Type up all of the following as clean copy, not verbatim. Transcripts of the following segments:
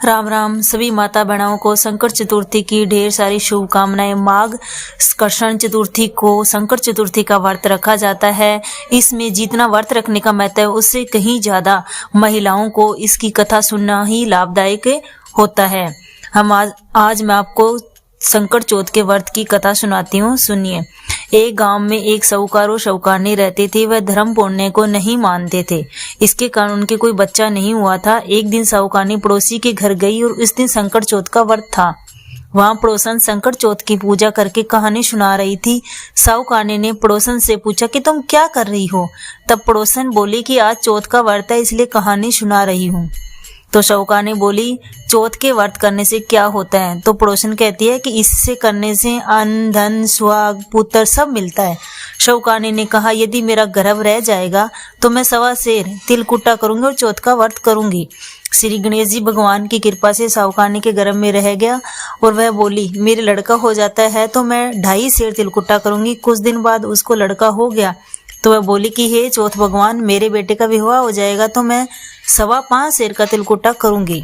राम राम सभी माता बहनों को संकट चतुर्थी की ढेर सारी शुभकामनाएं। माघ कृष्ण चतुर्थी को संकट चतुर्थी का व्रत रखा जाता है। इसमें जितना व्रत रखने का महत्व है उससे कहीं ज्यादा महिलाओं को इसकी कथा सुनना ही लाभदायक होता है। आज मैं आपको संकट चौथ के व्रत की कथा सुनाती हूँ, सुनिए। एक गांव में एक साहूकार और साहूकारनी रहते थे। वह धर्म पुण्य को नहीं मानते थे। इसके कारण उनके कोई बच्चा नहीं हुआ था। एक दिन साहूकारनी पड़ोसी के घर गई और इस दिन संकट चौथ का व्रत था। वहां पड़ोसन संकट चौथ की पूजा करके कहानी सुना रही थी। साहूकारनी ने पड़ोसन से पूछा कि तुम क्या कर रही हो? तब पड़ोसन बोली कि आज चौथ का व्रत है इसलिए कहानी सुना रही हूँ। तो साहूकारनी बोली, चौथ के व्रत करने से क्या होता है? तो पड़ोसन कहती है कि इससे करने से अन्न धन सुहाग पुत्र सब मिलता है। साहूकारनी ने कहा, यदि मेरा गर्भ रह जाएगा तो मैं 1.25 सेर तिलकुटा करूंगी और चौथ का व्रत करूंगी। श्री गणेश जी भगवान की कृपा से साहूकारनी के गर्भ में रह गया और वह बोली, मेरे लड़का हो जाता है तो मैं 2.5 सेर तिलकुटा करूंगी। कुछ दिन बाद उसको लड़का हो गया तो वह बोली कि हे चौथ भगवान, मेरे बेटे का विवाह हो जाएगा तो मैं 5.25 सेर का तिलकुटा करूंगी।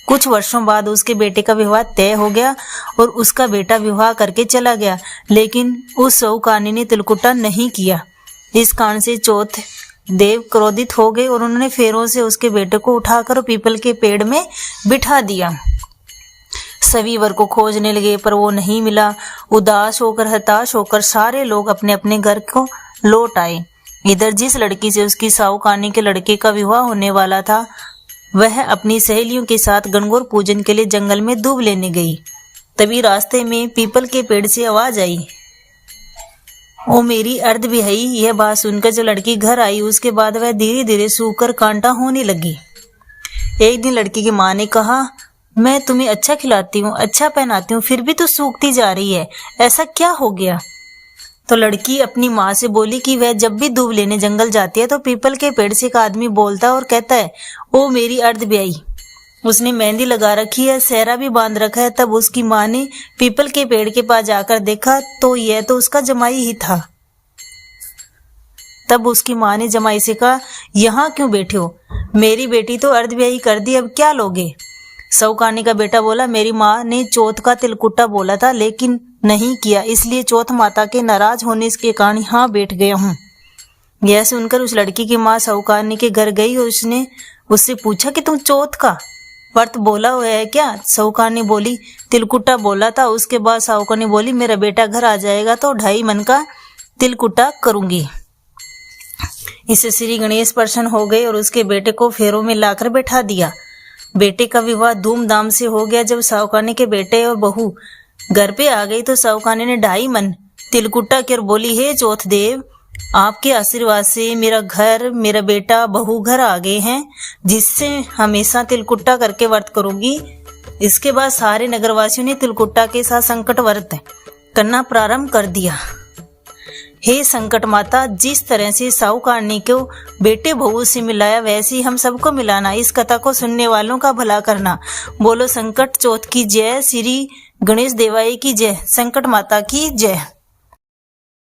कुछ वर्षों बाद उसके बेटे का विवाह तय हो गया और उसका बेटा विवाह करके चला गया, लेकिन उस साहूकारनी ने तिलकुटा नहीं किया। इस कारण से चौथ देव क्रोधित हो गए और उन्होंने फेरों से उसके बेटे को उठाकर पीपल के पेड़ में बिठा दिया। सभी वर को खोजने लगे पर वो नहीं मिला। उदास होकर हताश होकर सारे लोग अपने अपने घर को लौट आए। इधर जिस लड़की से उसकी साहूकारनी के लड़के का विवाह होने वाला था वह अपनी सहेलियों के साथ गणगौर पूजन के लिए जंगल में दूब लेने गई। तभी रास्ते में पीपल के पेड़ से आवाज आई, ओ मेरी अर्ध बिहाई। यह बात सुनकर जब लड़की घर आई उसके बाद वह धीरे धीरे सूखकर कांटा होने लगी। एक दिन लड़की की माँ ने कहा, मैं तुम्हें अच्छा खिलाती हूँ, अच्छा पहनाती हूँ, फिर भी तो सूखती जा रही है, ऐसा क्या हो गया? तो लड़की अपनी माँ से बोली कि वह जब भी दूब लेने जंगल जाती है तो पीपल के पेड़ से एक आदमी बोलता है और कहता है, ओ मेरी अर्ध ब्याई। उसने मेहंदी लगा रखी है, सेहरा भी बांध रखा है। तब उसकी माँ ने पीपल के पेड़ के पास जाकर देखा तो यह तो उसका जमाई ही था। तब उसकी माँ ने जमाई से कहा, यहाँ क्यों बैठे हो? मेरी बेटी तो अर्ध ब्याई कर दी, अब क्या लोगे? साहूकारनी का बेटा बोला, मेरी माँ ने चौथ का तिलकुटा बोला था लेकिन नहीं किया, इसलिए चौथ माता के नाराज होने के कारण यहाँ बैठ गया हूँ। यह सुनकर उस लड़की की माँ साहूकारनी के घर गई और उसने उससे पूछा कि तुम चौथ का व्रत बोला हुआ है क्या? साहूकारनी बोली, तिलकुटा बोला था। उसके बाद साहूकारनी बोली, मेरा बेटा घर आ जाएगा तो 2.5 मन का तिलकुटा करूंगी। इससे श्री गणेश प्रसन्न हो गए और उसके बेटे को फेरों में लाकर बैठा दिया। बेटे का विवाह धूमधाम से हो गया। जब साहूकारनी के बेटे और बहू घर पे आ गई तो साहूकारनी ने 2.5 मन तिलकुटा कर बोली, हे चौथ देव, आपके आशीर्वाद से मेरा घर, मेरा बेटा, बहू घर आ गए हैं, जिससे हमेशा तिलकुटा करके व्रत करूंगी। इसके बाद सारे नगरवासियों ने तिलकुटा के साथ संकट व्रत करना प्रारंभ कर दिया। हे संकट माता, जिस तरह से साहूकारनी को बेटे बहू से मिलाया वैसे ही हम सबको मिलाना। इस कथा को सुनने वालों का भला करना। बोलो संकट चौथ की जय, श्री गणेश देवाई की जय, संकट माता की जय।